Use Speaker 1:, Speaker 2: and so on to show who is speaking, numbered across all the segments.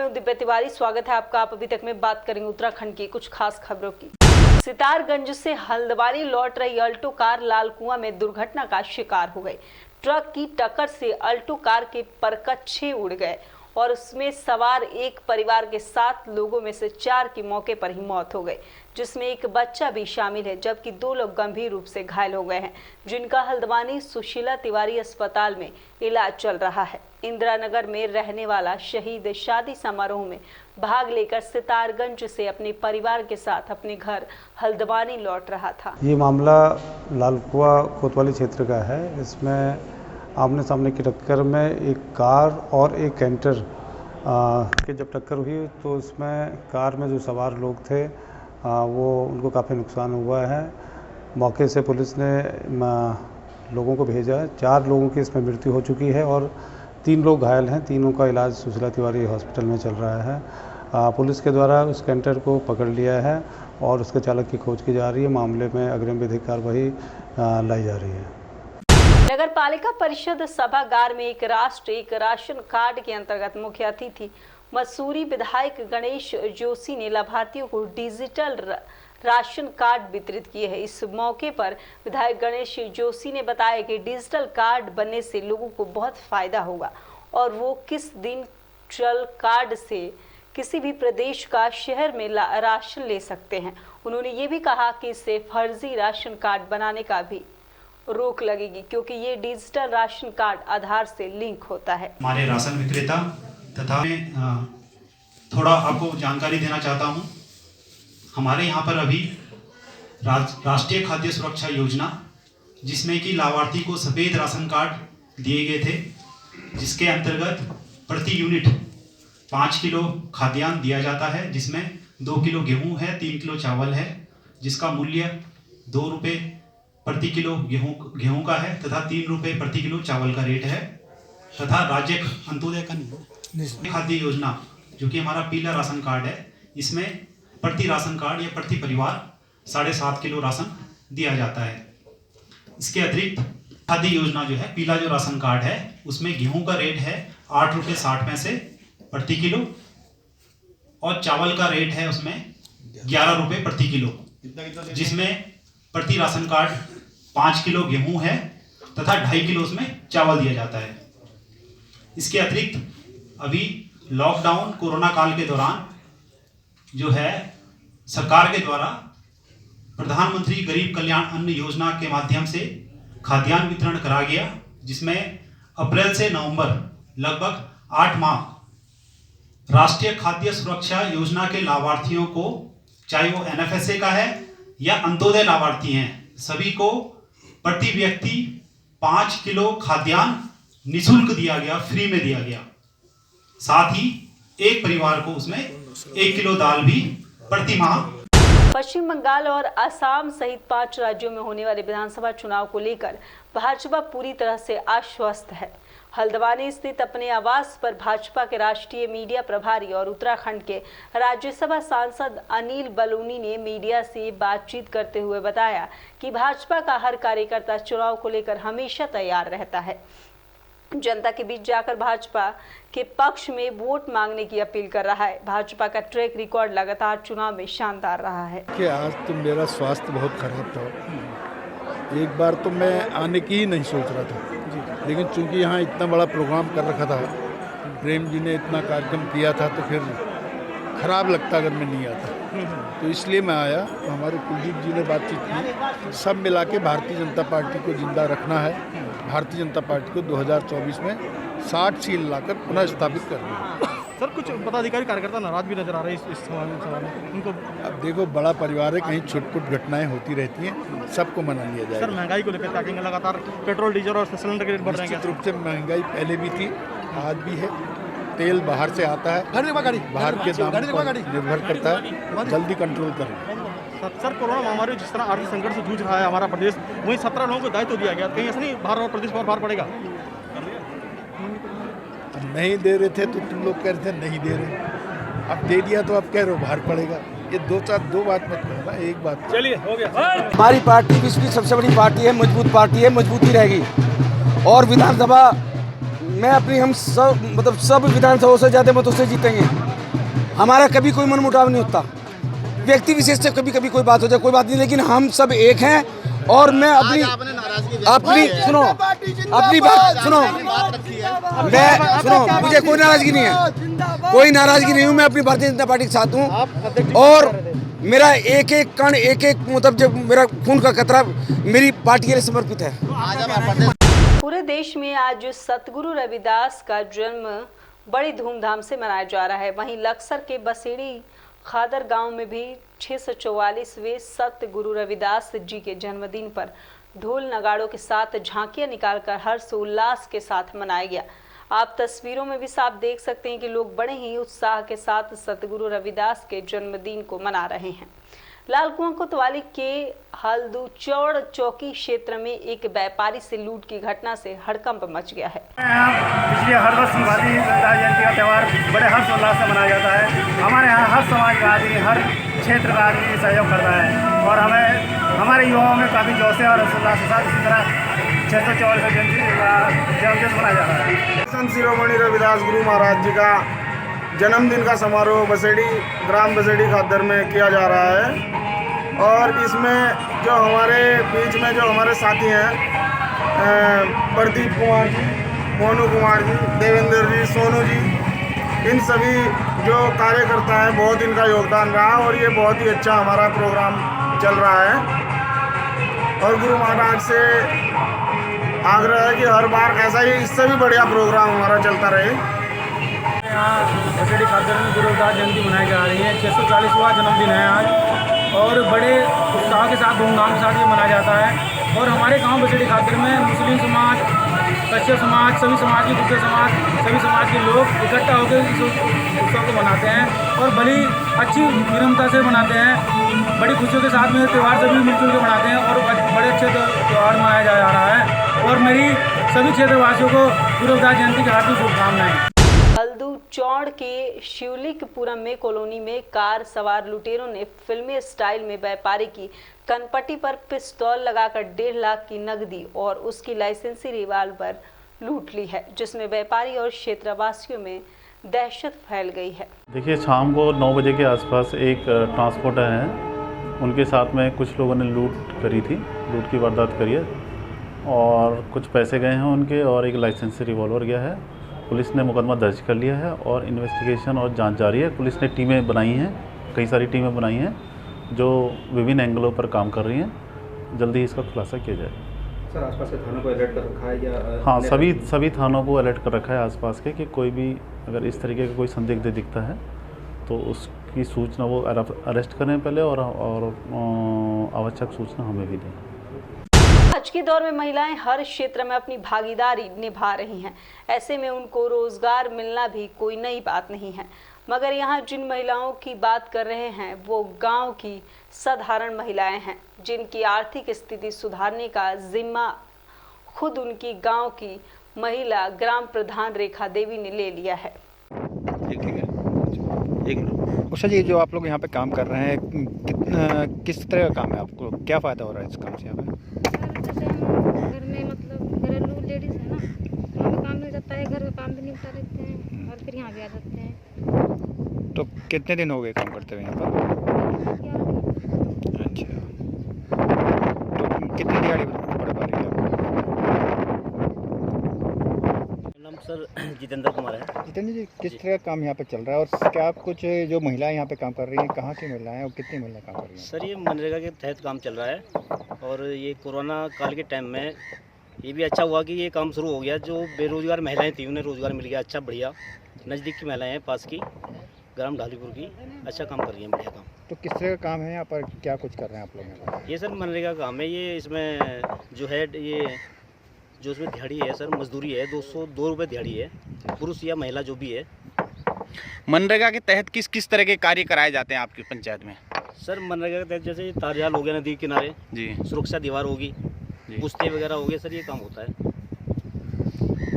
Speaker 1: मैं दिव्या तिवारी, स्वागत है आपका। आप अभी तक में बात करेंगे उत्तराखंड की कुछ खास खबरों की। सितारगंज से हल्द्वानी लौट रही अल्टो कार लालकुआं में दुर्घटना का शिकार हो गई। ट्रक की टक्कर से अल्टो कार के परकच्चे उड़ गए और उसमें सवार एक परिवार के 7 लोगों में से 4 की मौके पर ही मौत हो गई, जिसमें एक बच्चा भी शामिल है, जबकि 2 लोग गंभीर रूप से घायल हो गए हैं, जिनका हल्द्वानी सुशीला तिवारी अस्पताल में इलाज चल रहा है। इंदिरा नगर में रहने वाला शहीद शादी समारोह में भाग लेकर सितारगंज से अपने परिवार के साथ अपने घर हल्द्वानी लौट रहा था।
Speaker 2: ये मामला लालकुआं कोतवाली क्षेत्र का है। इसमें आमने सामने की टक्कर में एक कार और एक कैंटर की जब टक्कर हुई तो उसमें कार में जो सवार लोग थे वो उनको काफ़ी नुकसान हुआ है। मौके से पुलिस ने लोगों को भेजा है। 4 लोगों की इसमें मृत्यु हो चुकी है और 3 लोग घायल हैं। तीनों का इलाज सुशीला तिवारी हॉस्पिटल में चल रहा है। पुलिस के द्वारा उस कैंटर को पकड़ लिया है और उसके चालक की खोज की जा रही है। मामले में अग्रिम विधिक कार्रवाई लाई जा रही है।
Speaker 1: नगर पालिका परिषद सभागार में एक राष्ट्र एक राशन कार्ड के अंतर्गत मुख्य अतिथि मसूरी विधायक गणेश जोशी ने लाभार्थियों को डिजिटल राशन कार्ड वितरित किए हैं। इस मौके पर विधायक गणेश जोशी ने बताया कि डिजिटल कार्ड बनने से लोगों को बहुत फायदा होगा और वो किस दिन डिजिटल कार्ड से किसी भी प्रदेश का शहर में राशन ले सकते हैं। उन्होंने ये भी कहा कि इससे फर्जी राशन कार्ड बनाने का भी रोक लगेगी, क्योंकि ये डिजिटल राशन कार्ड आधार से लिंक होता है।
Speaker 3: हमारे राशन विक्रेता तथा मैं थोड़ा आपको जानकारी देना चाहता हूँ। हमारे यहाँ पर अभी राष्ट्रीय खाद्य सुरक्षा योजना, जिसमें कि लाभार्थी को सफ़ेद राशन कार्ड दिए गए थे, जिसके अंतर्गत प्रति यूनिट 5 किलो खाद्यान्न दिया जाता है, जिसमें 2 किलो गेहूँ है, 3 किलो चावल है, जिसका मूल्य 2 रुपये प्रति किलो गेहूं का है तथा 3 रुपये प्रति किलो चावल का रेट है। तथा राज्य अंत्योदय खाद्य योजना, जो कि हमारा पीला राशन कार्ड है, इसमें प्रति राशन कार्ड या प्रति परिवार 7.5 किलो राशन दिया जाता है। इसके अतिरिक्त खाद्य योजना जो है, पीला जो राशन कार्ड है, उसमें गेहूं का रेट है 8 रुपये 60 पैसे प्रति किलो और चावल का रेट है उसमें 11 रुपये प्रति किलो, जिसमें प्रति राशन कार्ड 5 किलो गेहूं है तथा 2.5 किलो उसमें चावल दिया जाता है। इसके अतिरिक्त अभी लॉकडाउन कोरोना काल के दौरान जो है सरकार के द्वारा प्रधानमंत्री गरीब कल्याण अन्न योजना के माध्यम से खाद्यान्न वितरण करा गया, जिसमें अप्रैल से नवंबर लगभग 8 माह राष्ट्रीय खाद्य सुरक्षा योजना के लाभार्थियों को, चाहे वो NFSA का है या अंत्योदय लाभार्थी हैं, सभी को प्रति व्यक्ति 5 किलो खाद्यान्न निःशुल्क दिया गया, फ्री में दिया गया। साथ ही एक परिवार को उसमें 1 किलो दाल भी प्रति माह।
Speaker 1: पश्चिम बंगाल और असम सहित 5 राज्यों में होने वाले विधानसभा चुनाव को लेकर भाजपा पूरी तरह से आश्वस्त है। हल्द्वानी स्थित अपने आवास पर भाजपा के राष्ट्रीय मीडिया प्रभारी और उत्तराखंड के राज्यसभा सांसद अनिल बलूनी ने मीडिया से बातचीत करते हुए बताया कि भाजपा का हर कार्यकर्ता चुनाव को लेकर हमेशा तैयार रहता है। जनता के बीच जाकर भाजपा के पक्ष में वोट मांगने की अपील कर रहा है। भाजपा का ट्रैक रिकॉर्ड लगातार चुनाव में शानदार रहा है।
Speaker 4: कि आज तो मेरा स्वास्थ्य बहुत खराब था, एक बार तो मैं आने की ही नहीं सोच रहा था, लेकिन चूंकि यहाँ इतना बड़ा प्रोग्राम कर रखा था, प्रेम जी ने इतना कार्यक्रम किया था, तो फिर खराब लगता अगर मैं नहीं आता, तो इसलिए मैं आया। हमारे कुलदीप जी ने बातचीत की, सब मिला के भारतीय जनता पार्टी को जिंदा रखना है। भारतीय जनता पार्टी को 2024 में 60 सीट लाकर पुनः स्थापित करना है।
Speaker 5: सर, कुछ पदाधिकारी कार्यकर्ता नाराज भी नजर आ रहे हैं इस सवाल में उनको।
Speaker 4: अब देखो, बड़ा परिवार है, कहीं छुटपुट घटनाएं होती रहती हैं, सबको मना लिया जाएगा।
Speaker 5: सर, महंगाई को लेकर ताकि लगातार पेट्रोल डीजल और सिलेंडर के रेट बढ़ रहे हैं।
Speaker 4: निश्चित रूप से महंगाई पहले भी थी, आज भी है। तेल बाहर से आता है, बाहर के दाम पर निर्भर करता है, जल्दी कंट्रोल करें।
Speaker 5: सर, कोरोना महामारी जिस तरह आर्थिक संकट से जूझ रहा है हमारा प्रदेश, वहीं 17 लोगों को दायित्व दिया गया, कहीं ऐसा नहीं बाहर और प्रदेश पर भार पड़ेगा?
Speaker 4: नहीं दे रहे थे तो तुम लोग कह रहे थे नहीं दे रहे, अब दे दिया तो अब कह रहे हो भार पड़ेगा। ये दो बात मत कहना, एक बात।
Speaker 5: चलिए, हो गया।
Speaker 6: हमारी पार्टी विश्व की सबसे बड़ी पार्टी है, मजबूत पार्टी है, मजबूती रहेगी। और विधानसभा में अपनी हम सब सब विधानसभाओं से ज़्यादा मतों से जीतेंगे। हमारा कभी कोई मनमुटाव नहीं होता। व्यक्ति विशेष से कभी कभी कोई बात हो जाए, कोई बात नहीं, लेकिन हम सब एक हैं। और मैं अपनी सुनो, अपनी बात सुनो, मैं सुनो, मुझे कोई नाराजगी नहीं है, कोई नाराजगी नहीं हूँ। मैं अपनी भारतीय जनता पार्टी के साथ हूँ और मेरा एक एक कण, एक एक मतलब जब मेरा खून का कतरा मेरी पार्टी के लिए समर्पित है।
Speaker 1: पूरे देश में आज सतगुरु रविदास का जन्म बड़ी धूमधाम से मनाया जा रहा है। वहीं लक्सर के बसेड़ी खादर गांव में भी 644वें सत गुरु रविदास जी के जन्मदिन पर ढोल नगाड़ों के साथ झांकियां निकालकर हर्ष उल्लास के साथ मनाया गया। आप तस्वीरों में भी साफ देख सकते हैं कि लोग बड़े ही उत्साह के साथ सतगुरु रविदास के जन्मदिन को मना रहे हैं। लालकुआं कोतवाली के हल्दूचौड़ चौकी क्षेत्र में एक व्यापारी से लूट की घटना से हड़कंप मच गया है।
Speaker 7: इसलिए हर वर्ष शिवाजी रविदास जयंती का त्यौहार बड़े हर्षोल्लास से मनाया जाता है। हमारे यहाँ हर समाज का आदमी, हर क्षेत्र का आदमी सहयोग करता है और हमें हमारे युवाओं में काफ़ी जोश और हर्षोल्लास के साथ इसी तरह 644 जन्मदिन मनाया जा रहा है।
Speaker 8: संत शिरोमणि रविदास गुरु महाराज जी का जन्मदिन का समारोह बसेड़ी ग्राम बसेड़ी खादर में किया जा रहा है और इसमें जो हमारे बीच में जो हमारे साथी हैं प्रदीप कुमार जी, मोनू कुमार जी, देवेंद्र जी, सोनू जी, इन सभी जो कार्यकर्ता हैं, बहुत इनका योगदान रहा और ये बहुत ही अच्छा हमारा प्रोग्राम चल रहा है। और गुरु महाराज से आग्रह है कि हर बार ऐसा ही, इससे भी बढ़िया प्रोग्राम हमारा चलता रहे।
Speaker 7: यहाँ बसेड़ी खादर में गुरु रविदास जयंती मनाई जा रही है। 640वां जन्मदिन है आज और बड़े उत्साह के साथ, धूमधाम के साथ ये मनाया जाता है। और हमारे गांव बसेड़ी खादर में मुस्लिम समाज, कच्चे समाज, सभी समाज के दूसरे समाज, सभी समाज के लोग इकट्ठा होकर इस उत्सव को मनाते हैं और बड़ी अच्छी विनम्रता से मनाते हैं। बड़ी खुशियों के साथ में त्यौहार सभी मिलजुल के मनाते हैं और बड़े अच्छे त्यौहार मनाया जा रहा है। और मेरी सभी क्षेत्रवासियों को गुरु रविदास जयंती की हार्दिक शुभकामनाएं।
Speaker 1: हल्दूचौड़ के शिवलिकपुरम में कॉलोनी में कार सवार लुटेरों ने फिल्मी स्टाइल में व्यापारी की कनपट्टी पर पिस्तौल लगाकर 1.5 लाख की नकदी और उसकी लाइसेंसी रिवाल्वर लूट ली है, जिसमें व्यापारी और क्षेत्रवासियों में दहशत फैल गई है।
Speaker 9: देखिए, शाम को 9 बजे के आसपास एक ट्रांसपोर्टर है, उनके साथ में कुछ लोगों ने लूट करी थी, लूट की वारदात करी है और कुछ पैसे गए हैं उनके और एक लाइसेंसी रिवॉल्वर गया है। पुलिस ने मुकदमा दर्ज कर लिया है और इन्वेस्टिगेशन और जांच जारी है। पुलिस ने टीमें बनाई हैं, कई सारी टीमें बनाई हैं जो विभिन्न एंगलों पर काम कर रही हैं। जल्दी इसका खुलासा किया जाए।
Speaker 10: सर, आसपास के थानों को अलर्ट कर रखा है या?
Speaker 9: हाँ, सभी थानों को अलर्ट कर रखा है आसपास के कि कोई भी अगर इस तरीके का कोई संदिग्ध दिखता है तो उसकी सूचना वो अरेस्ट करें पहले और आवश्यक सूचना हमें भी दें।
Speaker 1: आज के दौर में महिलाएं हर क्षेत्र में अपनी भागीदारी निभा रही हैं। ऐसे में उनको रोजगार मिलना भी कोई नई बात नहीं है, मगर यहाँ जिन महिलाओं की बात कर रहे हैं वो गांव की साधारण महिलाएं हैं, जिनकी आर्थिक स्थिति सुधारने का जिम्मा खुद उनकी गांव की महिला ग्राम प्रधान रेखा देवी ने ले लिया है।
Speaker 10: उषा जी, जो आप लोग यहाँ पे काम कर रहे हैं, किस तरह का काम है? आपको क्या फ़ायदा हो रहा है इस काम से? यहाँ पे
Speaker 11: घर में मतलब घरेलू लेडीज़ है ना, वहाँ पे काम मिल जाता है, घर में काम भी निपटा लेते हैं और फिर यहाँ भी आ जाते हैं।
Speaker 10: तो कितने दिन हो गए काम करते हुए यहाँ पर? अच्छा, तो कितनी दिहाड़ी पड़ पा रही है आपको?
Speaker 12: नाम सर जितेंद्र कुमार है।
Speaker 10: जितेंद्र जी, किस तरह का काम यहाँ पे चल रहा है और क्या आप कुछ जो महिलाएं यहाँ पे काम कर रही हैं, कहाँ की महिलाएं और कितनी महिलाएं काम कर रही हैं?
Speaker 12: सर, ये मनरेगा के तहत काम चल रहा है और ये कोरोना काल के टाइम में ये भी अच्छा हुआ कि ये काम शुरू हो गया। जो बेरोजगार महिलाएं थी उन्हें रोज़गार मिल गया, अच्छा बढ़िया। नज़दीक की महिलाएं हैं, पास की ग्राम ढालीपुर की, अच्छा काम कर रही हैं, बढ़िया काम।
Speaker 10: तो किस तरह का काम है यहाँ पर, क्या कुछ कर रहे हैं आप लोग यहाँ पर?
Speaker 12: ये सर मनरेगा का काम है। ये इसमें जो है ये जो इसमें दिहाड़ी है सर, मजदूरी है, 202 रुपये दिहाड़ी है, पुरुष या महिला जो भी है।
Speaker 13: मनरेगा के तहत किस किस तरह के कार्य कराए जाते हैं आपकी पंचायत में?
Speaker 12: सर, मनरेगा के तहत जैसे तारजाल हो गया नदी के किनारे
Speaker 13: जी,
Speaker 12: सुरक्षा दीवार होगी, पुश्ते वगैरह हो गए, सर ये काम होता है।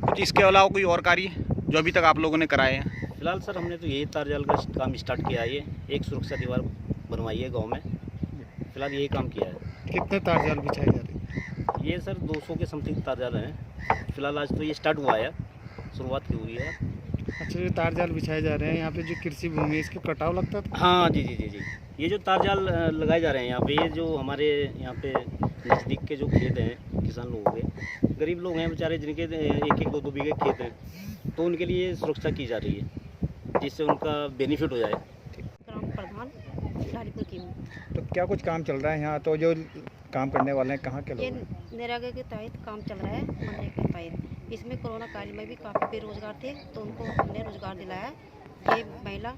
Speaker 13: कुछ इसके अलावा कोई और कार्य जो अभी तक आप लोगों ने कराए हैं?
Speaker 12: फिलहाल सर हमने तो यही तारजाल का काम स्टार्ट किया है। ये एक सुरक्षा दीवार बनवाई है गाँव में, फिलहाल यही काम किया है।
Speaker 10: कितने तारजाल बिछाए जा रहे हैं?
Speaker 12: ये सर 200 के समथिंग तारजाल हैं फिलहाल। आज तो ये स्टार्ट हुआ है, शुरुआत की हुई है।
Speaker 7: अच्छा, जो तार जाल बिछाए जा रहे हैं यहाँ पे, जो कृषि भूमि है, इसके कटाव लगता था?
Speaker 12: हाँ जी जी जी जी, ये जो तार जाल लगाए जा रहे हैं यहाँ पे, ये जो हमारे यहाँ पे नज़दीक के जो खेत हैं किसान लोगों के, गरीब लोग हैं बेचारे जिनके 1-1 2-2 बीघे खेत हैं, तो उनके लिए सुरक्षा की जा रही है जिससे उनका बेनिफिट हो जाए।
Speaker 11: ग्राम प्रधान लालीपुर की हूँ।
Speaker 10: तो क्या कुछ काम चल रहा है यहाँ? तो जो काम करने वाले हैं कहाँ के
Speaker 11: ये
Speaker 10: लोग हैं?
Speaker 11: नरेगा के तहत काम चल रहा है, मनरेगा के तहत। इसमें कोरोना काल में भी काफ़ी बेरोजगार थे, तो उनको हमने रोजगार दिलाया। ये महिला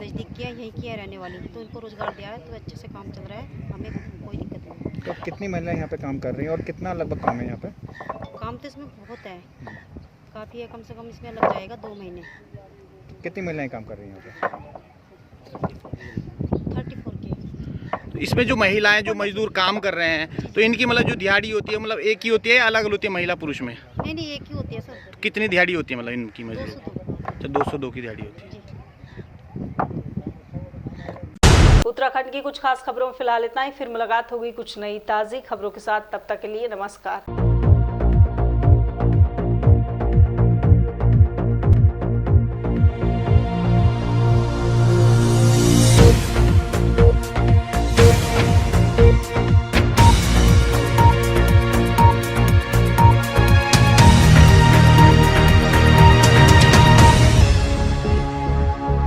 Speaker 11: नज़दीक की है, यहीं की है रहने वाली, तो उनको रोजगार दिया है, तो अच्छे से काम चल रहा है, हमें कोई दिक्कत नहीं।
Speaker 10: तो कितनी महिलाएं यहाँ पे काम कर रही हैं और कितना लगभग काम है यहाँ पे?
Speaker 11: काम तो इसमें बहुत है, काफ़ी है, कम से कम इसमें लग जाएगा 2 महीने।
Speaker 10: कितनी महिलाएं काम कर रही हैं यहाँ पे?
Speaker 11: 34 की।
Speaker 13: तो इसमें जो महिलाएं जो मजदूर काम कर रहे हैं, तो इनकी मतलब जो दिहाड़ी होती है, मतलब एक ही होती है या अलग अलग होती है महिला पुरुष में?
Speaker 11: नहीं, एक ही होती है सर।
Speaker 13: कितनी दिहाड़ी होती है मतलब इनकी मजदूर?
Speaker 11: 202।
Speaker 13: अच्छा, 202 की दिहाड़ी होती है।
Speaker 1: उत्तराखंड की कुछ खास खबरों में फिलहाल इतना ही। फिर मुलाकात होगी कुछ नई ताज़ी खबरों के साथ। तब तक के लिए नमस्कार।